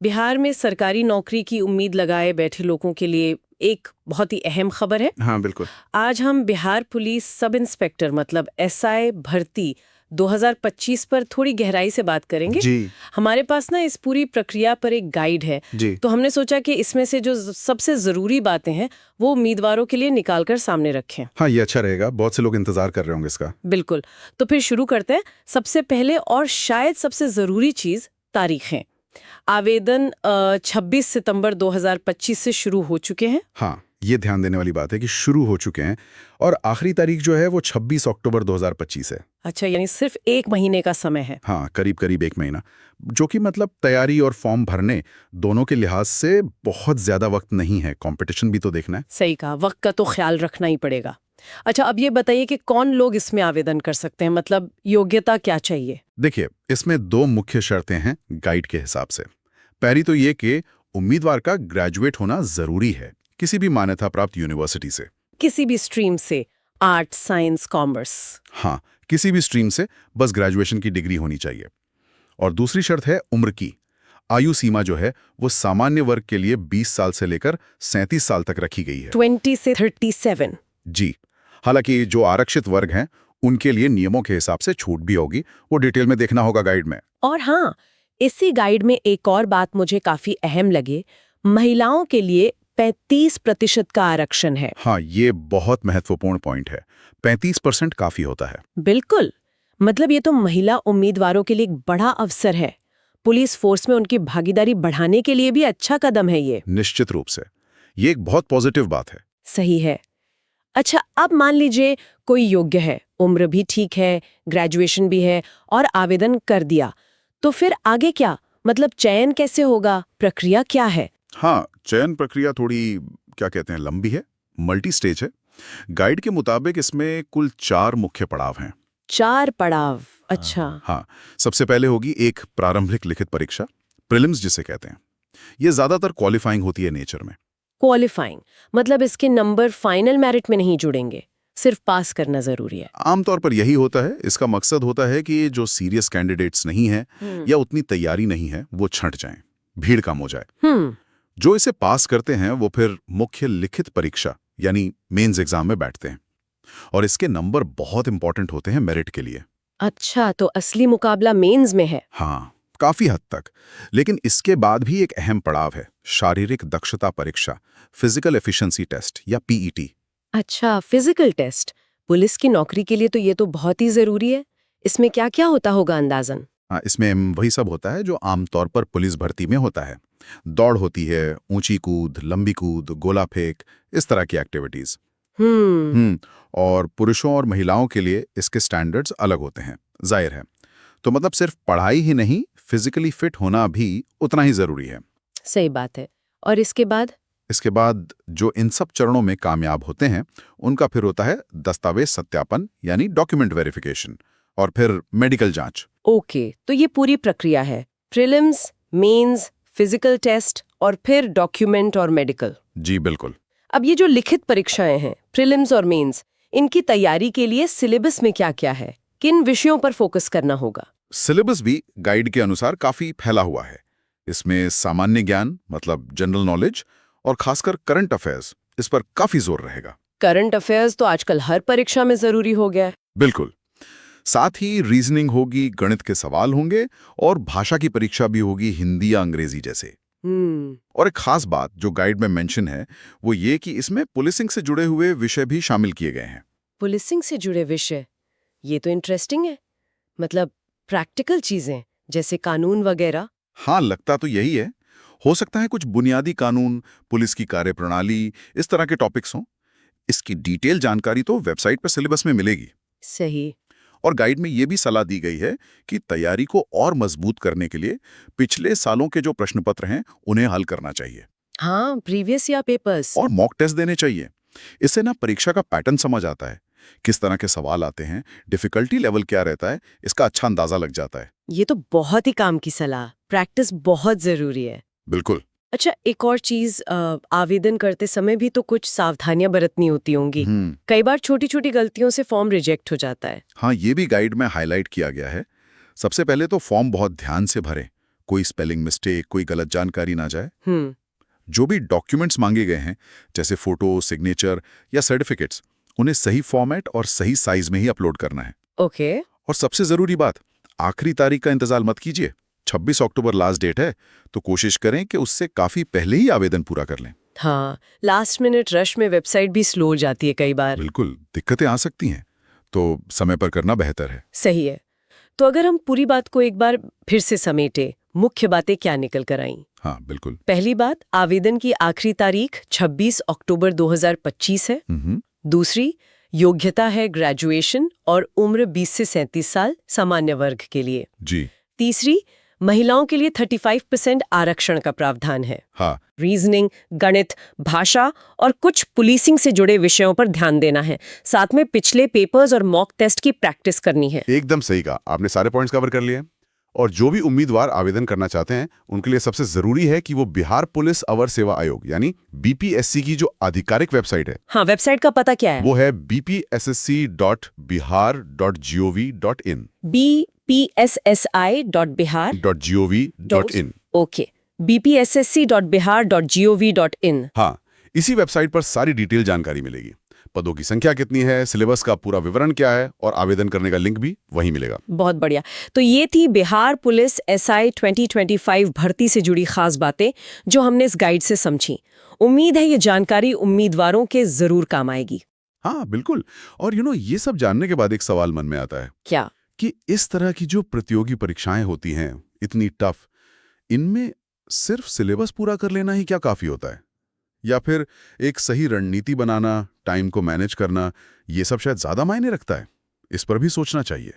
बिहार में सरकारी नौकरी की उम्मीद लगाए बैठे लोगों के लिए एक बहुत ही अहम खबर है। हाँ बिल्कुल। आज हम बिहार पुलिस सब इंस्पेक्टर मतलब एसआई भर्ती 2025 पर थोड़ी गहराई से बात करेंगे। जी हमारे पास ना इस पूरी प्रक्रिया पर एक गाइड है, जी। तो हमने सोचा कि इसमें से जो सबसे जरूरी बातें हैं वो उम्मीदवारों के लिए निकालकर सामने रखें। हाँ ये अच्छा रहेगा, बहुत से लोग इंतजार कर रहे होंगे इसका। बिल्कुल, तो फिर शुरू करते हैं। सबसे पहले और शायद सबसे जरूरी चीज तारीखें। आवेदन 26 सितंबर 2025 से शुरू हो चुके हैं। हाँ ये ध्यान देने वाली बात है कि शुरू हो चुके हैं और आखिरी तारीख जो है वो 26 अक्टूबर 2025 है। अच्छा, यानी सिर्फ एक महीने का समय है। हाँ करीब करीब एक महीना, जो कि मतलब तैयारी और फॉर्म भरने दोनों के लिहाज से बहुत ज्यादा वक्त नहीं है। कंपटीशन भी तो देखना है। सही कहा, वक्त का तो ख्याल रखना ही पड़ेगा। अच्छा, अब ये बताइए कि कौन लोग इसमें आवेदन कर सकते हैं, मतलब योग्यता क्या चाहिए? देखिए इसमें दो मुख्य शर्तें हैं गाइड के हिसाब से। पहली तो ये कि उम्मीदवार का ग्रेजुएट होना जरूरी है किसी भी मान्यता प्राप्त यूनिवर्सिटी से। किसी भी स्ट्रीम से, आर्ट, साइंस, कॉमर्स? हाँ किसी भी स्ट्रीम से, बस ग्रेजुएशन की डिग्री होनी चाहिए। और दूसरी शर्त है उम्र की। आयु सीमा जो है वो सामान्य वर्ग के लिए 20 साल से लेकर 37 साल तक रखी गई है। 20 से 37? जी। हालांकि जो आरक्षित वर्ग हैं उनके लिए नियमों के हिसाब से छूट भी होगी, वो डिटेल में देखना होगा गाइड में। और हाँ, इसी गाइड में एक और बात मुझे काफी अहम लगे, महिलाओं के लिए 35% का आरक्षण है। हाँ ये बहुत महत्वपूर्ण पॉइंट है। 35% काफी होता है। बिल्कुल, मतलब ये तो महिला उम्मीदवारों के लिए एक बड़ा अवसर है। पुलिस फोर्स में उनकी भागीदारी बढ़ाने के लिए भी अच्छा कदम है ये। निश्चित रूप से ये एक बहुत पॉजिटिव बात है। सही है। अच्छा, अब मान लीजिए कोई योग्य है, उम्र भी ठीक है, ग्रेजुएशन भी है और आवेदन कर दिया, तो फिर आगे क्या? मतलब चयन कैसे होगा, प्रक्रिया क्या है? हाँ चयन प्रक्रिया थोड़ी क्या कहते हैं लंबी है, मल्टी स्टेज है। गाइड के मुताबिक इसमें कुल 4 मुख्य पड़ाव हैं। 4 पड़ाव? अच्छा। हाँ सबसे पहले होगी एक प्रारंभिक लिखित परीक्षा, प्रीलिम्स जिसे कहते हैं। ये ज्यादातर क्वालिफाइंग होती है नेचर में। क्वालिफाइंग मतलब इसके नंबर फाइनल मेरिट में नहीं जुड़ेंगे, सिर्फ पास करना जरूरी है? आमतौर पर यही होता है। इसका मकसद होता है कि जो सीरियस कैंडिडेट्स नहीं हैं या उतनी तैयारी नहीं है वो छंट जाएं, भीड़ कम हो जाए। जो इसे पास करते हैं वो फिर मुख्य लिखित परीक्षा यानी मेंस एग्जाम में बैठते हैं और इसके नंबर बहुत इंपॉर्टेंट होते हैं मेरिट के लिए। अच्छा, तो असली मुकाबला मेंस में है? हाँ काफी हद तक। लेकिन इसके बाद भी एक अहम पड़ाव है, शारीरिक दक्षता परीक्षा, फिजिकल एफिशिएंसी टेस्ट या पीईटी। अच्छा, फिजिकल टेस्ट। पुलिस की नौकरी के लिए तो ये तो बहुत ही जरूरी है। इसमें क्या क्या होता होगा अंदाजन? हाँ इसमें वही सब होता है जो आमतौर पर पुलिस भर्ती में होता है। दौड़ होती है, ऊंची कूद, लंबी कूद, गोला फेंक, इस तरह की एक्टिविटीज। हम्म। और पुरुषों और महिलाओं के लिए इसके स्टैंडर्ड्स अलग होते हैं, जाहिर है। तो मतलब सिर्फ पढ़ाई ही नहीं, फिजिकली फिट होना भी उतना ही जरूरी है। सही बात है। और इसके बाद? इसके बाद जो इन सब चरणों में कामयाब होते हैं उनका फिर होता है दस्तावेज सत्यापन यानी डॉक्यूमेंट वेरिफिकेशन, और फिर मेडिकल जांच। ओके, तो ये पूरी प्रक्रिया है, प्रीलिम्स, मेंस, फिजिकल टेस्ट और फिर डॉक्यूमेंट और मेडिकल। जी बिल्कुल। अब ये जो लिखित परीक्षाएं हैं, प्रीलिम्स और मेंस, इनकी तैयारी के लिए सिलेबस में क्या क्या है, किन विषयों पर फोकस करना होगा? सिलेबस भी गाइड के अनुसार काफी फैला हुआ है। इसमें सामान्य ज्ञान मतलब जनरल नॉलेज और खासकर करंट अफेयर्स, इस पर काफी जोर रहेगा। करंट अफेयर्स तो आजकल हर परीक्षा में जरूरी हो गया है। बिल्कुल। साथ ही रीजनिंग होगी, गणित के सवाल होंगे और भाषा की परीक्षा भी होगी, हिंदी या अंग्रेजी जैसे। और एक खास बात जो गाइड में मेंशन है वो ये कि इसमें पुलिसिंग से जुड़े हुए विषय भी शामिल किए गए हैं। पुलिसिंग से जुड़े विषय? ये तो इंटरेस्टिंग है। मतलब प्रैक्टिकल चीजें जैसे कानून वगैरह? हाँ लगता तो यही है। हो सकता है कुछ बुनियादी कानून, पुलिस की कार्यप्रणाली, इस तरह के टॉपिक्स हों। इसकी डिटेल जानकारी तो वेबसाइट पर सिलेबस में मिलेगी। सही। और गाइड में ये भी सलाह दी गई है कि तैयारी को और मजबूत करने के लिए पिछले सालों के जो प्रश्न पत्र हैं उन्हें हल करना चाहिए। हाँ, प्रीवियस या पेपर्स। और मॉक टेस्ट देने चाहिए। इससे ना परीक्षा का पैटर्न समझ आता है, किस तरह के सवाल आते हैं, डिफिकल्टी लेवल क्या रहता है, इसका अच्छा अंदाजा लग जाता है। ये तो बहुत ही काम की सलाह। प्रैक्टिस बहुत जरूरी है। बिल्कुल। अच्छा, एक और चीज, आवेदन करते समय भी तो कुछ सावधानियां बरतनी होती होंगी। कई बार छोटी छोटी गलतियों से फॉर्म रिजेक्ट हो जाता है। हाँ ये भी गाइड में हाईलाइट किया गया है। सबसे पहले तो फॉर्म बहुत ध्यान से भरें, कोई स्पेलिंग मिस्टेक, कोई गलत जानकारी ना जाए। हम्म जो भी डॉक्यूमेंट्स मांगे गए हैं, जैसे फोटो, सिग्नेचर या सर्टिफिकेट्स, उन्हें सही फॉर्मेट और सही साइज में ही अपलोड करना है। ओके। और सबसे जरूरी बात, आखिरी तारीख का इंतजार मत कीजिए। 26 अक्टूबर लास्ट डेट है, तो कोशिश करें कि उससे काफी पहले ही आवेदन पूरा कर लें। हाँ, लास्ट मिनट रश में वेबसाइट भी स्लो हो जाती है कई बार। बिल्कुल, दिक्कतें आ सकती हैं, तो समय पर करना बेहतर है। सही है। तो अगर हम पूरी बात को एक बार फिर से समेटे, मुख्य बातें क्या निकल कर आईं? हाँ, बिल्कुल। पहली बात, आवेदन की आखिरी तारीख 26 अक्टूबर 2025 है। दूसरी, योग्यता है ग्रेजुएशन और उम्र 20 से 37 साल सामान्य वर्ग के लिए। जी। तीसरी, महिलाओं के लिए 35% आरक्षण का प्रावधान है। हाँ, रीजनिंग, गणित, भाषा और कुछ पुलिसिंग से जुड़े विषयों पर ध्यान देना है। साथ में पिछले पेपर्स और मॉक टेस्ट की प्रैक्टिस करनी है। एकदम सही कहा, आपने सारे पॉइंट्स कवर कर लिए हैं। और जो भी उम्मीदवार आवेदन करना चाहते हैं उनके लिए सबसे जरूरी है कि वो बिहार पुलिस अवर सेवा आयोग यानी बीपीएससी की जो आधिकारिक वेबसाइट है, हाँ, वेबसाइट का पता क्या है? वो है bpssc.bihar.gov.in bpssi.bihar.gov.in। Okay, bpssc.bihar.gov.in। हाँ, इसी वेबसाइट पर सारी डिटेल जानकारी मिलेगी। पदों की संख्या कितनी है, सिलेबस का पूरा विवरण क्या है और आवेदन करने का लिंक भी वहीं मिलेगा। बहुत बढ़िया। तो ये थी बिहार पुलिस एसआई 2025 भर्ती से जुड़ी खास बातें जो हमने इस गाइड से समझी। उम्मीद है ये जानकारी उम्मीदवारों के जरूर काम आएगी। हाँ, बिल्कुल। और ये सब जानने के बाद एक सवाल मन में आता है क्या? कि इस तरह की जो प्रतियोगी परीक्षाएं होती हैं, इतनी टफ, इनमें सिर्फ सिलेबस पूरा कर लेना ही क्या काफी होता है? या फिर एक सही रणनीति बनाना, टाइम को मैनेज करना, ये सब शायद ज्यादा मायने रखता है? इस पर भी सोचना चाहिए।